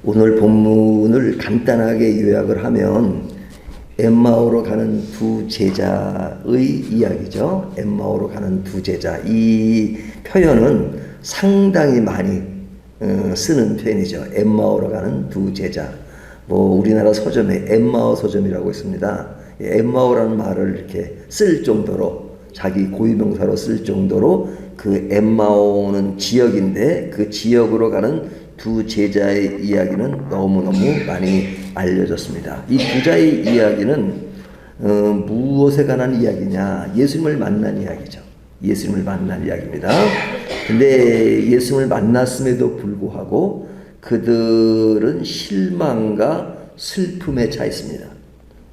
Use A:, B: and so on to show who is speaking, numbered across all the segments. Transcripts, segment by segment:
A: 오늘 본문을 간단하게 요약을 하면 엠마오로 가는 두 제자의 이야기죠. 엠마오로 가는 두 제자. 이 표현은 상당히 많이 쓰는 표현이죠. 엠마오로 가는 두 제자. 우리나라 서점에 엠마오 서점이라고 있습니다. 엠마오라는 말을 이렇게 쓸 정도로, 자기 고유명사로 쓸 정도로 그 엠마오는 지역인데 그 지역으로 가는 두 제자의 이야기는 너무너무 많이 알려졌습니다. 이 두 자의 이야기는 무엇에 관한 이야기냐? 예수님을 만난 이야기죠. 예수님을 만난 이야기입니다. 근데 예수님을 만났음에도 불구하고 그들은 실망과 슬픔에 차 있습니다.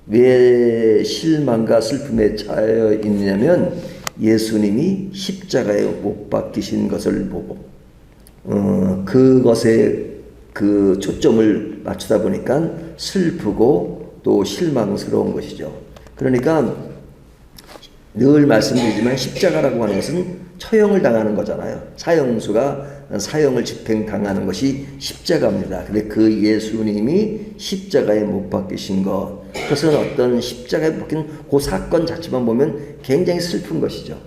A: 왜 실망과 슬픔에 차여 있냐면 예수님이 십자가에 못 박히신 것을 보고 그것에 그 초점을 맞추다 보니까 슬프고 또 실망스러운 것이죠. 그러니까 늘 말씀드리지만 십자가라고 하는 것은 처형을 당하는 거잖아요. 사형수가 사형을 집행당하는 것이 십자가입니다. 근데 그 예수님이 십자가에 못 박히신 것, 그것은 어떤 십자가에 못 박힌 그 사건 자체만 보면 굉장히 슬픈 것이죠.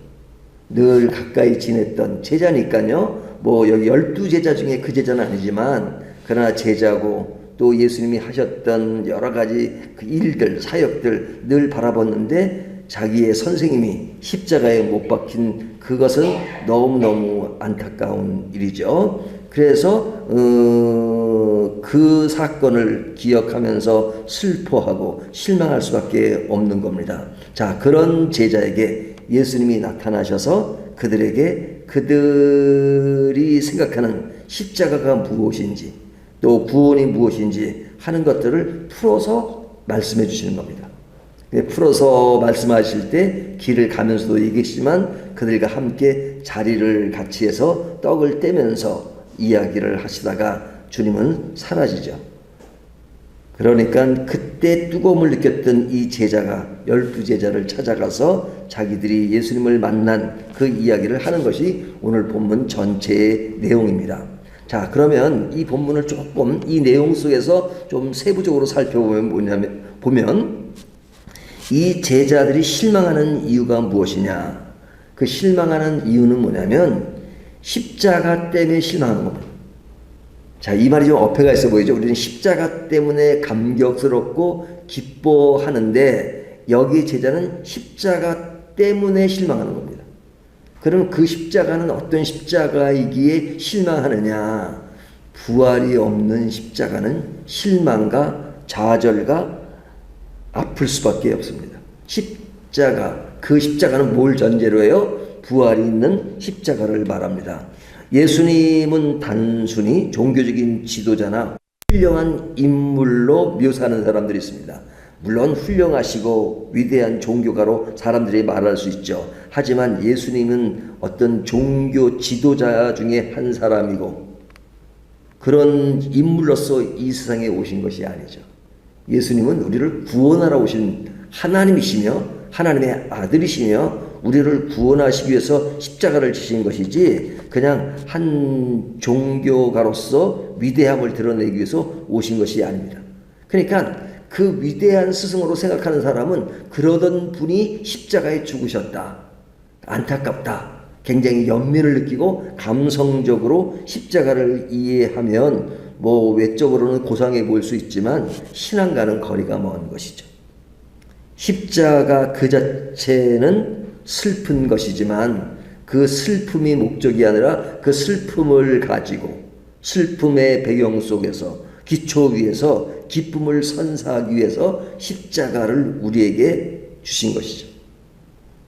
A: 늘 가까이 지냈던 제자니까요. 여기 12제자 중에 그 제자는 아니지만 그러나 제자고 또 예수님이 하셨던 여러 가지 그 일들, 사역들 늘 바라봤는데 자기의 선생님이 십자가에 못 박힌 그것은 너무너무 안타까운 일이죠. 그래서 그 사건을 기억하면서 슬퍼하고 실망할 수밖에 없는 겁니다. 자, 그런 제자에게 예수님이 나타나셔서 그들에게 그들이 생각하는 십자가가 무엇인지 또 구원이 무엇인지 하는 것들을 풀어서 말씀해 주시는 겁니다. 풀어서 말씀하실 때 길을 가면서도 얘기했지만 그들과 함께 자리를 같이 해서 떡을 떼면서 이야기를 하시다가 주님은 사라지죠. 그러니까 그때 뜨거움을 느꼈던 이 제자가 12제자를 찾아가서 자기들이 예수님을 만난 그 이야기를 하는 것이 오늘 본문 전체의 내용입니다. 자, 그러면 이 본문을 조금 이 내용 속에서 좀 세부적으로 살펴보면 이 제자들이 실망하는 이유가 무엇이냐? 그 실망하는 이유는 뭐냐면 십자가 때문에 실망하는 겁니다. 자, 이 말이 좀 어폐가 있어 보이죠? 우리는 십자가 때문에 감격스럽고 기뻐하는데 여기 제자는 십자가 때문에 실망하는 겁니다. 그럼 그 십자가는 어떤 십자가이기에 실망하느냐? 부활이 없는 십자가는 실망과 좌절과 아플 수밖에 없습니다. 그 십자가는 뭘 전제로 해요? 부활이 있는 십자가를 말합니다. 예수님은 단순히 종교적인 지도자나 훌륭한 인물로 묘사하는 사람들이 있습니다. 물론 훌륭하시고 위대한 종교가로 사람들이 말할 수 있죠. 하지만 예수님은 어떤 종교 지도자 중에 한 사람이고 그런 인물로서 이 세상에 오신 것이 아니죠. 예수님은 우리를 구원하러 오신 하나님이시며 하나님의 아들이시며 우리를 구원하시기 위해서 십자가를 지신 것이지 그냥 한 종교가로서 위대함을 드러내기 위해서 오신 것이 아닙니다. 그러니까 그 위대한 스승으로 생각하는 사람은 그러던 분이 십자가에 죽으셨다. 안타깝다. 굉장히 연민을 느끼고 감성적으로 십자가를 이해하면 외적으로는 고상해 보일 수 있지만 신앙과는 거리가 먼 것이죠. 십자가 그 자체는 슬픈 것이지만 그 슬픔이 목적이 아니라 그 슬픔을 가지고 슬픔의 배경 속에서 기초 위에서 기쁨을 선사하기 위해서 십자가를 우리에게 주신 것이죠.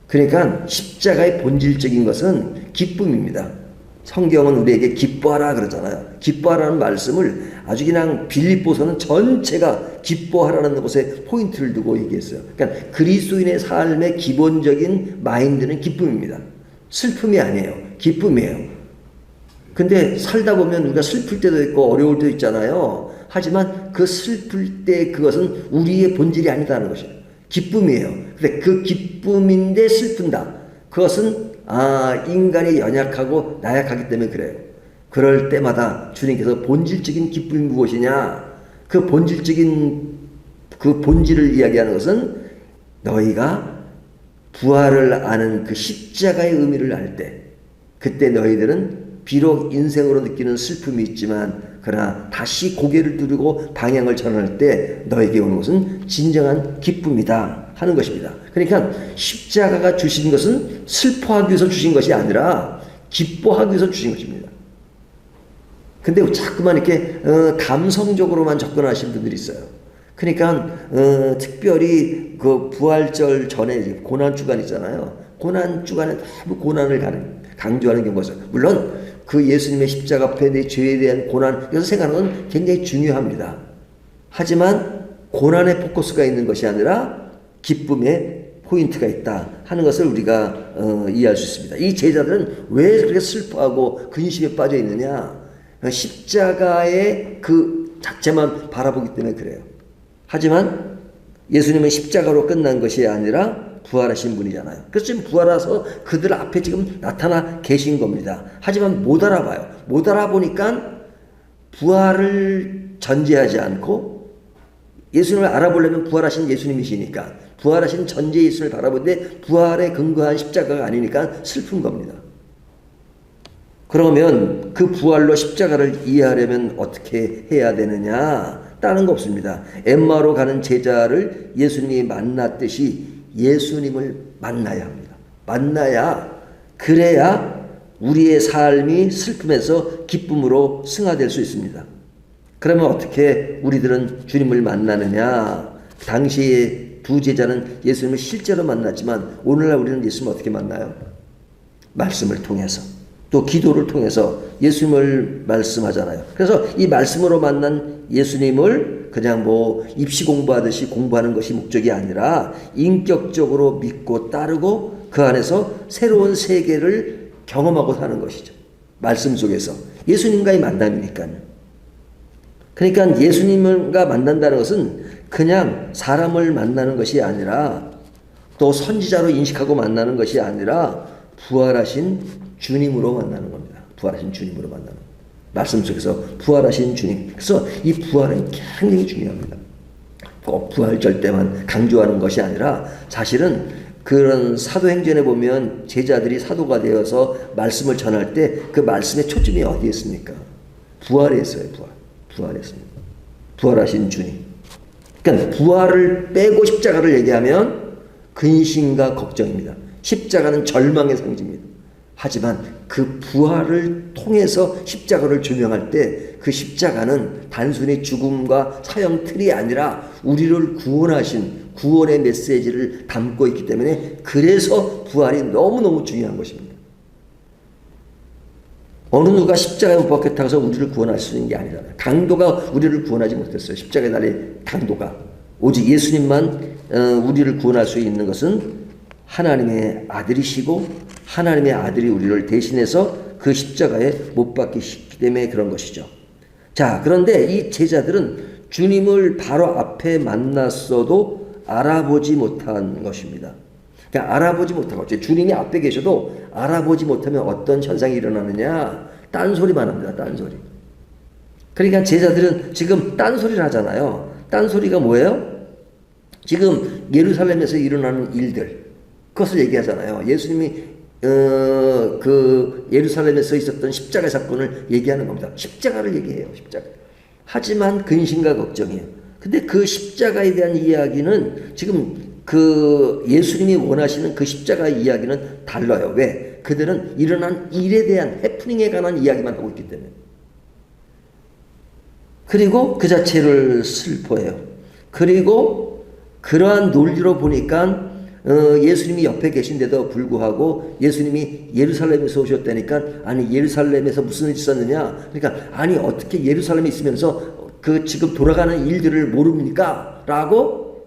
A: 그러니까 십자가의 본질적인 것은 기쁨입니다. 성경은 우리에게 기뻐하라 그러잖아요. 기뻐하라는 말씀을 아주 그냥 빌립보서는 전체가 기뻐하라는 것에 포인트를 두고 얘기했어요. 그러니까 그리스도인의 삶의 기본적인 마인드는 기쁨입니다. 슬픔이 아니에요. 기쁨이에요. 근데 살다 보면 우리가 슬플 때도 있고 어려울 때도 있잖아요. 하지만 그 슬플 때 그것은 우리의 본질이 아니다는 것이에요. 기쁨이에요. 근데 그 기쁨인데 슬픈다. 그것은 인간이 연약하고 나약하기 때문에 그래요. 그럴 때마다 주님께서 본질적인 기쁨이 무엇이냐? 그 본질적인 그 본질을 이야기하는 것은 너희가 부활을 아는 그 십자가의 의미를 알 때, 그때 너희들은 비록 인생으로 느끼는 슬픔이 있지만 그러나 다시 고개를 들고 방향을 전환할 때 너에게 오는 것은 진정한 기쁨이다 하는 것입니다. 그러니까 십자가가 주신 것은 슬퍼하기 위해서 주신 것이 아니라 기뻐하기 위해서 주신 것입니다. 근데 자꾸만 이렇게 감성적으로만 접근하시는 분들이 있어요. 그러니까 특별히 그 부활절 전에 고난 주간 있잖아요. 고난 주간에 너무 고난을 강조하는 경우가 있어요. 물론 그 예수님의 십자가 앞에 내 죄에 대한 고난, 이것을 생각하는 건 굉장히 중요합니다. 하지만 고난의 포커스가 있는 것이 아니라 기쁨의 포인트가 있다 하는 것을 우리가 이해할 수 있습니다. 이 제자들은 왜 그렇게 슬퍼하고 근심에 빠져 있느냐? 십자가의 그 자체만 바라보기 때문에 그래요. 하지만 예수님은 십자가로 끝난 것이 아니라 부활하신 분이잖아요. 그래서 지금 부활해서 그들 앞에 지금 나타나 계신 겁니다. 하지만 못 알아봐요. 못 알아보니까 부활을 전제하지 않고 예수님을 알아보려면 부활하신 예수님이시니까 부활하신 전제 예수님을 바라보는데 부활에 근거한 십자가가 아니니까 슬픈 겁니다. 그러면 그 부활로 십자가를 이해하려면 어떻게 해야 되느냐? 다른 거 없습니다. 엠마오로 가는 제자를 예수님이 만났듯이 예수님을 만나야 합니다. 만나야, 그래야 우리의 삶이 슬픔에서 기쁨으로 승화될 수 있습니다. 그러면 어떻게 우리들은 주님을 만나느냐? 당시에 두 제자는 예수님을 실제로 만났지만 오늘날 우리는 예수님을 어떻게 만나요? 말씀을 통해서, 또 기도를 통해서 예수님을 말씀하잖아요. 그래서 이 말씀으로 만난 예수님을 그냥 뭐 입시 공부하듯이 공부하는 것이 목적이 아니라 인격적으로 믿고 따르고 그 안에서 새로운 세계를 경험하고 사는 것이죠. 말씀 속에서 예수님과의 만남이니까요. 그러니까 예수님과 만난다는 것은 그냥 사람을 만나는 것이 아니라 또 선지자로 인식하고 만나는 것이 아니라 부활하신 주님으로 만나는 겁니다. 부활하신 주님으로 만나는 겁니다. 말씀 속에서 부활하신 주님. 그래서 이 부활은 굉장히 중요합니다. 꼭 부활절 때만 강조하는 것이 아니라 사실은 그런 사도행전에 보면 제자들이 사도가 되어서 말씀을 전할 때 그 말씀의 초점이 어디에 있습니까? 부활에 있어요. 부활했습니다. 부활하신 주님. 그러니까 부활을 빼고 십자가를 얘기하면 근심과 걱정입니다. 십자가는 절망의 상징입니다. 하지만 그 부활을 통해서 십자가를 조명할 때 그 십자가는 단순히 죽음과 사형 틀이 아니라 우리를 구원하신 구원의 메시지를 담고 있기 때문에 그래서 부활이 너무너무 중요한 것입니다. 어느 누가 십자가에 못 박혔다고 해서 우리를 구원할 수 있는 게 아니잖아요. 강도가 우리를 구원하지 못했어요. 십자가의 날의 강도가. 오직 예수님만 우리를 구원할 수 있는 것은 하나님의 아들이시고 하나님의 아들이 우리를 대신해서 그 십자가에 못 박히시기 때문에 그런 것이죠. 자, 그런데 이 제자들은 주님을 바로 앞에 만났어도 알아보지 못한 것입니다. 그러니까 알아보지 못하고 주님이 앞에 계셔도 알아보지 못하면 어떤 현상이 일어나느냐? 딴소리만 합니다. 딴소리. 그러니까 제자들은 지금 딴소리를 하잖아요. 딴소리가 뭐예요? 지금 예루살렘에서 일어나는 일들, 그것을 얘기하잖아요. 예수님이 그 예루살렘에서 있었던 십자가 사건을 얘기하는 겁니다. 십자가를 얘기해요. 십자가. 하지만 근심과 걱정이에요. 근데 그 십자가에 대한 이야기는 지금 그 예수님이 원하시는 그 십자가 이야기는 달라요. 왜? 그들은 일어난 일에 대한 해프닝에 관한 이야기만 하고 있기 때문에. 그리고 그 자체를 슬퍼해요. 그리고 그러한 논리로 보니까 예수님이 옆에 계신데도 불구하고 예수님이 예루살렘에서 오셨다니까 아니 예루살렘에서 무슨 일이 있었느냐? 그러니까 아니 어떻게 예루살렘에 있으면서 그 지금 돌아가는 일들을 모릅니까? 라고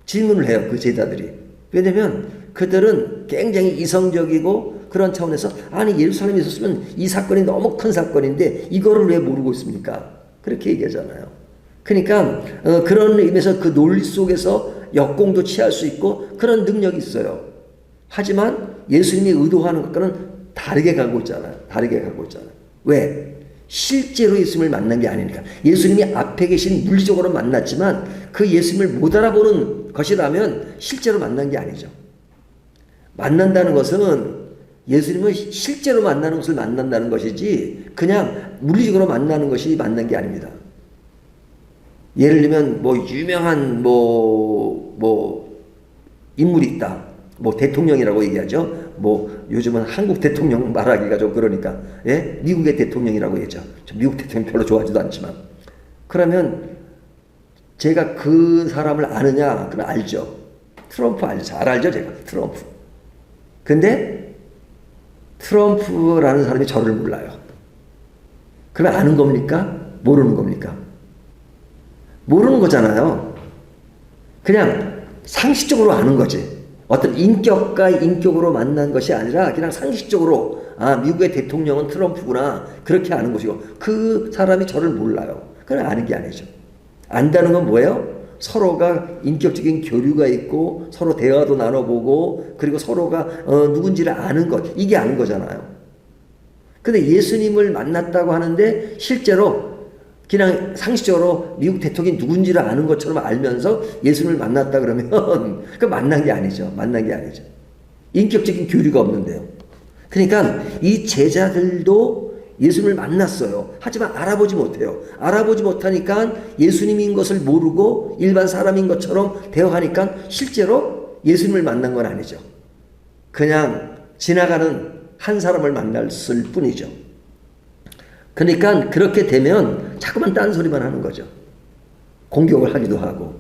A: 질문을 해요. 그 제자들이. 왜냐면 그들은 굉장히 이성적이고 그런 차원에서 아니 예루살렘에 있었으면 이 사건이 너무 큰 사건인데 이거를 왜 모르고 있습니까? 그렇게 얘기하잖아요. 그러니까 그런 의미에서 그 논리 속에서 역공도 취할 수 있고 그런 능력이 있어요. 하지만 예수님이 의도하는 것과는 다르게 가고 있잖아요. 다르게 가고 있잖아요. 왜? 실제로 예수님을 만난 게 아니니까. 예수님이 앞에 계신 물리적으로 만났지만 그 예수님을 못 알아보는 것이라면 실제로 만난 게 아니죠. 만난다는 것은 예수님을 실제로 만나는 것을 만난다는 것이지 그냥 물리적으로 만나는 것이 만난 게 아닙니다. 예를 들면 유명한 인물이 있다. 대통령이라고 얘기하죠. 요즘은 한국 대통령 말하기가 좀 그러니까, 예? 미국의 대통령이라고 얘기하죠. 미국 대통령 별로 좋아하지도 않지만. 그러면 제가 그 사람을 아느냐? 그럼 알죠. 트럼프 알죠. 잘 알죠, 제가. 트럼프. 근데 트럼프라는 사람이 저를 몰라요. 그러면 아는 겁니까? 모르는 겁니까? 모르는 거잖아요. 그냥 상식적으로 아는 거지. 어떤 인격과 인격으로 만난 것이 아니라 그냥 상식적으로 미국의 대통령은 트럼프구나 그렇게 아는 것이고 그 사람이 저를 몰라요. 그건 아는 게 아니죠. 안다는 건 뭐예요? 서로가 인격적인 교류가 있고 서로 대화도 나눠보고 그리고 서로가 누군지를 아는 것, 이게 아는 거잖아요. 근데 예수님을 만났다고 하는데 실제로 그냥 상식적으로 미국 대통령이 누군지를 아는 것처럼 알면서 예수님을 만났다 그러면 그 만난 게 아니죠. 만난 게 아니죠. 인격적인 교류가 없는데요. 그러니까 이 제자들도 예수님을 만났어요. 하지만 알아보지 못해요. 알아보지 못하니까 예수님인 것을 모르고 일반 사람인 것처럼 대화하니까 실제로 예수님을 만난 건 아니죠. 그냥 지나가는 한 사람을 만났을 뿐이죠. 그러니까 그렇게 되면 자꾸만 딴소리만 하는 거죠. 공격을 하기도 하고.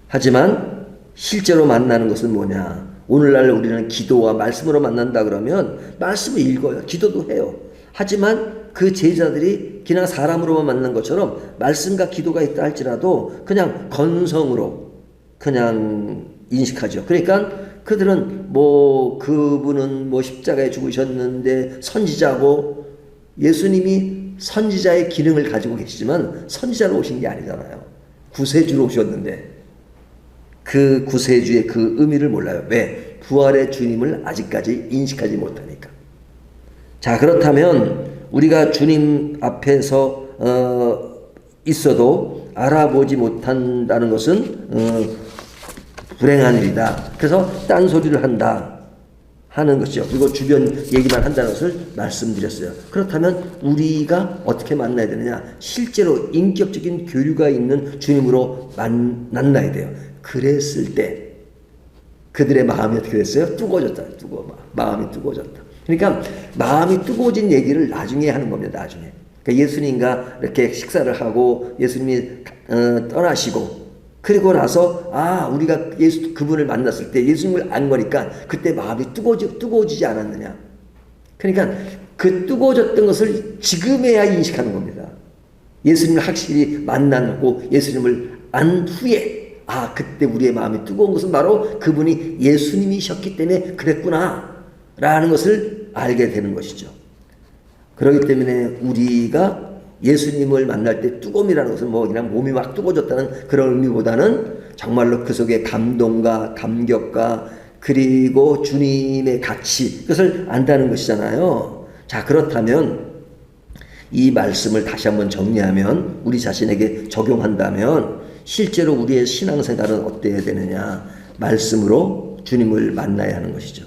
A: 하지만 실제로 만나는 것은 뭐냐? 오늘날 우리는 기도와 말씀으로 만난다 그러면 말씀을 읽어요. 기도도 해요. 하지만 그 제자들이 그냥 사람으로만 만난 것처럼 말씀과 기도가 있다 할지라도 그냥 건성으로 그냥 인식하죠. 그러니까 그들은 그분은 십자가에 죽으셨는데 선지자고 예수님이 선지자의 기능을 가지고 계시지만 선지자로 오신 게 아니잖아요. 구세주로 오셨는데 그 구세주의 그 의미를 몰라요. 왜? 부활의 주님을 아직까지 인식하지 못하니까. 자, 그렇다면 우리가 주님 앞에서 있어도 알아보지 못한다는 것은 불행한 일이다. 그래서 딴소리를 한다 하는 것이죠. 그리고 주변 얘기만 한다는 것을 말씀드렸어요. 그렇다면 우리가 어떻게 만나야 되느냐? 실제로 인격적인 교류가 있는 주님으로 만나야 돼요. 그랬을 때 그들의 마음이 어떻게 됐어요? 뜨거워졌다. 마음이 뜨거워졌다. 그러니까 마음이 뜨거워진 얘기를 나중에 하는 겁니다. 나중에. 그러니까 예수님과 이렇게 식사를 하고 예수님이 떠나시고 그리고 나서 우리가 그분을 만났을 때 예수님을 안 거니까 그때 마음이 뜨거워지지 않았느냐. 그러니까 그 뜨거워졌던 것을 지금에야 인식하는 겁니다. 예수님을 확실히 만나고 예수님을 안 후에 그때 우리의 마음이 뜨거운 것은 바로 그분이 예수님이셨기 때문에 그랬구나 라는 것을 알게 되는 것이죠. 그렇기 때문에 우리가 예수님을 만날 때 뜨거움이라는 것은 그냥 몸이 막 뜨거워졌다는 그런 의미보다는 정말로 그 속에 감동과 감격과 그리고 주님의 가치, 그것을 안다는 것이잖아요. 자, 그렇다면 이 말씀을 다시 한번 정리하면 우리 자신에게 적용한다면 실제로 우리의 신앙생활은 어때야 되느냐? 말씀으로 주님을 만나야 하는 것이죠.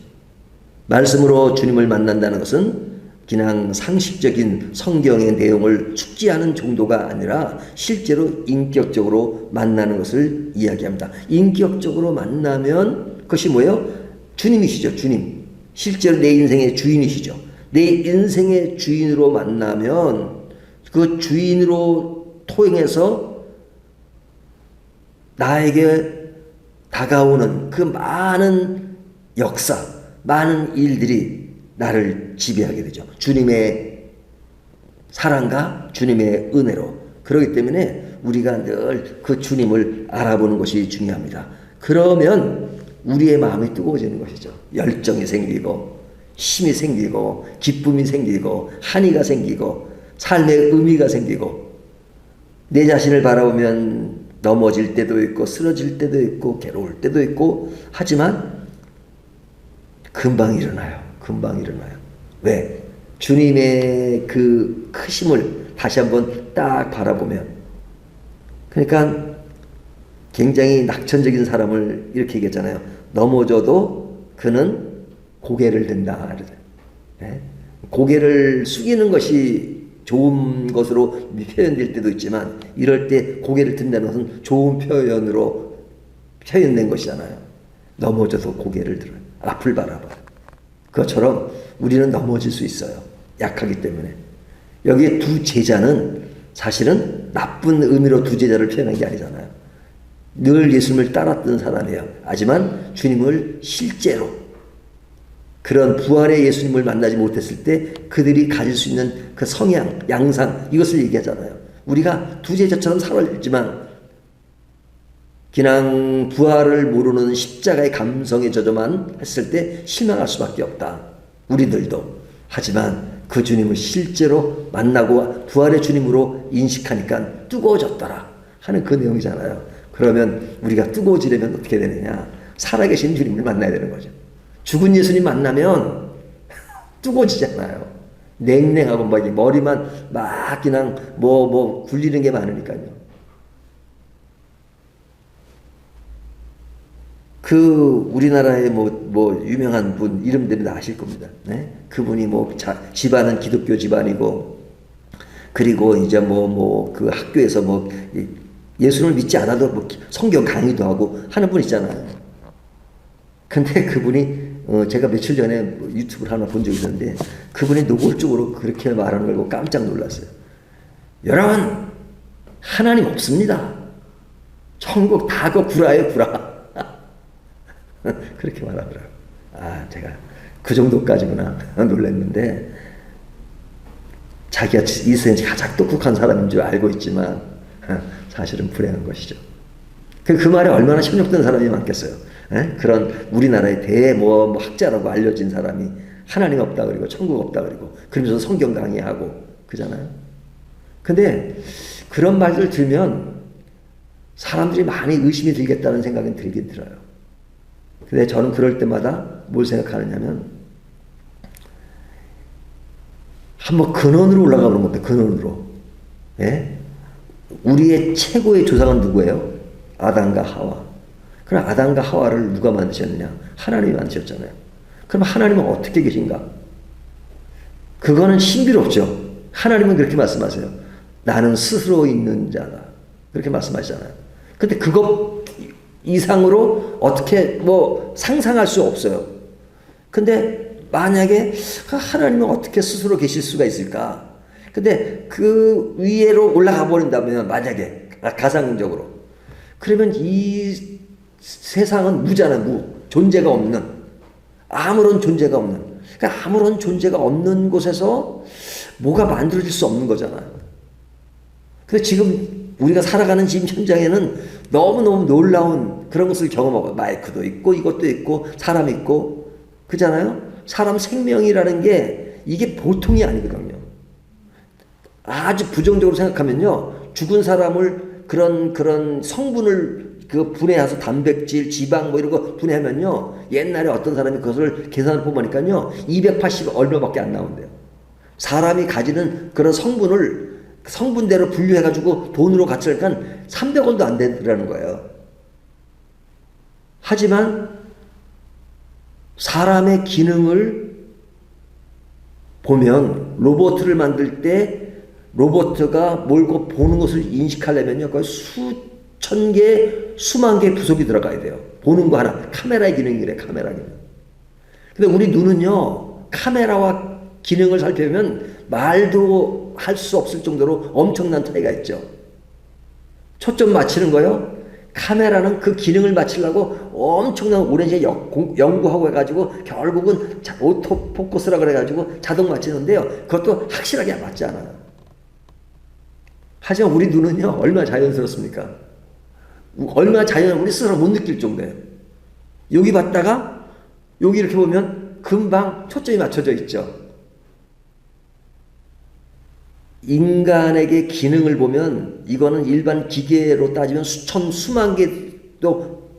A: 말씀으로 주님을 만난다는 것은 그냥 상식적인 성경의 내용을 숙지하는 정도가 아니라 실제로 인격적으로 만나는 것을 이야기합니다. 인격적으로 만나면 그것이 뭐예요? 주님이시죠. 주님. 실제로 내 인생의 주인이시죠. 내 인생의 주인으로 만나면 그 주인으로 통해서 나에게 다가오는 그 많은 역사, 많은 일들이 나를 지배하게 되죠. 주님의 사랑과 주님의 은혜로. 그렇기 때문에 우리가 늘 그 주님을 알아보는 것이 중요합니다. 그러면 우리의 마음이 뜨거워지는 것이죠. 열정이 생기고 힘이 생기고 기쁨이 생기고 한의가 생기고 삶의 의미가 생기고 내 자신을 바라보면 넘어질 때도 있고 쓰러질 때도 있고 괴로울 때도 있고 하지만 금방 일어나요. 왜? 주님의 그 크심을 다시 한번 딱 바라보면, 그러니까 굉장히 낙천적인 사람을 이렇게 얘기했잖아요. 넘어져도 그는 고개를 든다. 네? 고개를 숙이는 것이 좋은 것으로 표현될 때도 있지만, 이럴 때 고개를 든다는 것은 좋은 표현으로 표현된 것이잖아요. 넘어져도 고개를 들어요. 앞을 바라봐요. 그것처럼 우리는 넘어질 수 있어요. 약하기 때문에. 여기에 두 제자는 사실은 나쁜 의미로 두 제자를 표현한 게 아니잖아요. 늘 예수님을 따랐던 사람이에요. 하지만 주님을 실제로 그런 부활의 예수님을 만나지 못했을 때 그들이 가질 수 있는 그 성향, 양상, 이것을 얘기하잖아요. 우리가 두 제자처럼 살았지만 그냥 부활을 모르는 십자가의 감성에 젖어만 했을 때 실망할 수밖에 없다. 우리들도. 하지만 그 주님을 실제로 만나고 부활의 주님으로 인식하니까 뜨거워졌더라 하는 그 내용이잖아요. 그러면 우리가 뜨거워지려면 어떻게 되느냐? 살아계신 주님을 만나야 되는 거죠. 죽은 예수님 만나면 뜨거워지잖아요. 냉랭하고 막 머리만 막 그냥 굴리는 게 많으니까요. 그 우리나라의 유명한 분 이름들은 다 아실 겁니다. 네? 그분이 집안은 기독교 집안이고, 그리고 이제 그 학교에서 예수를 믿지 않아도 성경 강의도 하고 하는 분 있잖아요. 근데 그분이 제가 며칠 전에 유튜브를 하나 본 적이 있었는데, 그분이 노골적으로 그렇게 말하는 걸 보고 깜짝 놀랐어요. 여러분, 하나님 없습니다. 천국 다 그 구라예요, 구라. 그렇게 말하더라고요. 제가 그 정도까지구나 놀랐는데, 자기가 이 세상에 가장 똑똑한 사람인 줄 알고 있지만 사실은 불행한 것이죠. 그 말에 얼마나 심령된 사람이 많겠어요. 그런 우리나라의 학자라고 알려진 사람이 하나님 없다 그리고 천국 없다 그리고 그러면서 성경 강의하고 그잖아요. 근데 그런 말들 들으면 사람들이 많이 의심이 들겠다는 생각이 들긴 들어요. 근데 저는 그럴 때마다 뭘 생각하느냐면, 한번 근원으로 올라가 보는 겁니다. 근원으로. 예? 우리의 최고의 조상은 누구예요? 아담과 하와. 그럼 아담과 하와를 누가 만드셨느냐? 하나님이 만드셨잖아요. 그럼 하나님은 어떻게 계신가? 그거는 신비롭죠. 하나님은 그렇게 말씀하세요. 나는 스스로 있는 자다. 그렇게 말씀하시잖아요. 근데 그것 이상으로 어떻게 상상할 수 없어요. 근데 만약에 하나님은 어떻게 스스로 계실 수가 있을까? 근데 그 위로 올라가 버린다면, 만약에 가상적으로, 그러면 이 세상은 무잖아. 존재가 없는, 아무런 존재가 없는, 그러니까 아무런 존재가 없는 곳에서 뭐가 만들어질 수 없는 거잖아요. 근데 지금 우리가 살아가는 지금 현장에는 너무너무 놀라운 그런 것을 경험하고, 마이크도 있고 이것도 있고 사람 있고 그잖아요. 사람 생명이라는 게 이게 보통이 아니거든요. 아주 부정적으로 생각하면요, 죽은 사람을 그런 성분을 분해해서 단백질, 지방 이런 거 분해하면요, 옛날에 어떤 사람이 그것을 계산을 보니까요 280 얼마밖에 안 나온대요. 사람이 가지는 그런 성분을 성분대로 분류해가지고 돈으로 가치니까 300원도 안 되더라는 거예요. 하지만 사람의 기능을 보면, 로봇을 만들 때 로봇가 몰고 보는 것을 인식하려면요, 거의 수천 개, 수만 개의 부속이 들어가야 돼요. 보는 거 하나. 카메라의 기능이래, 카메라 기능. 근데 우리 눈은요, 카메라와 기능을 살펴보면 말도 할 수 없을 정도로 엄청난 차이가 있죠. 초점 맞추는 거요. 카메라는 그 기능을 맞추려고 엄청난 오랜 시간 연구하고 해가지고 결국은 오토포커스라 그래가지고 자동 맞추는데요, 그것도 확실하게 맞지 않아요. 하지만 우리 눈은요, 얼마나 자연스럽습니까? 얼마나 우리 스스로 못 느낄 정도예요. 여기 봤다가 여기 이렇게 보면 금방 초점이 맞춰져 있죠. 인간에게 기능을 보면 이거는 일반 기계로 따지면 수천 수만 개도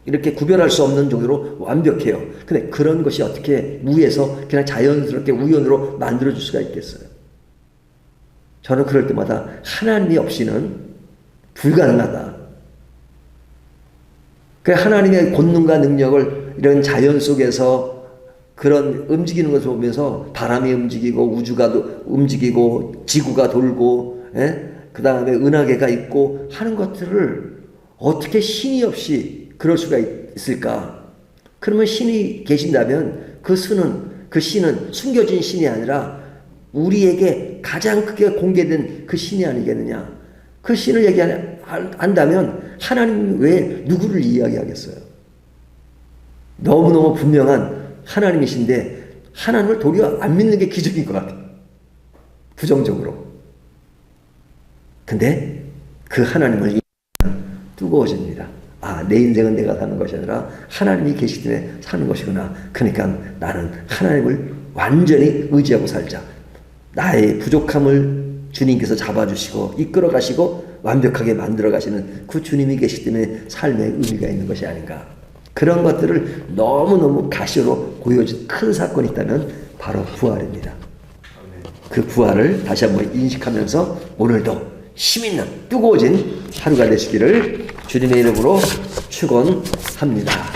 A: 이렇게 구별할 수 없는 정도로 완벽해요. 근데 그런 것이 어떻게 무에서 그냥 자연스럽게 우연으로 만들어줄 수가 있겠어요? 저는 그럴 때마다 하나님이 없이는 불가능하다. 그 하나님의 권능과 능력을 이런 자연 속에서 그런 움직이는 것을 보면서 바람이 움직이고 우주가 움직이고 지구가 돌고 그 다음에 은하계가 있고 하는 것들을 어떻게 신이 없이 그럴 수가 있을까? 그러면 신이 계신다면 그 신은 숨겨진 신이 아니라 우리에게 가장 크게 공개된 그 신이 아니겠느냐? 그 신을 얘기한다면 하나님 외에 누구를 이야기하겠어요? 너무너무 분명한 하나님이신데 하나님을 도리어 안 믿는 게 기적인 것 같아요. 부정적으로. 근데 그 하나님을 뜨거워집니다. 아, 내 인생은 내가 사는 것이 아니라 하나님이 계시기 때문에 사는 것이구나. 그러니까 나는 하나님을 완전히 의지하고 살자. 나의 부족함을 주님께서 잡아주시고 이끌어 가시고 완벽하게 만들어 가시는 그 주님이 계시기 때문에 삶에 의미가 있는 것이 아닌가. 그런 것들을 너무너무 가시로 보여준 큰 사건이 있다면 바로 부활입니다. 그 부활을 다시 한번 인식하면서 오늘도 힘있는 뜨거워진 하루가 되시기를 주님의 이름으로 축원합니다.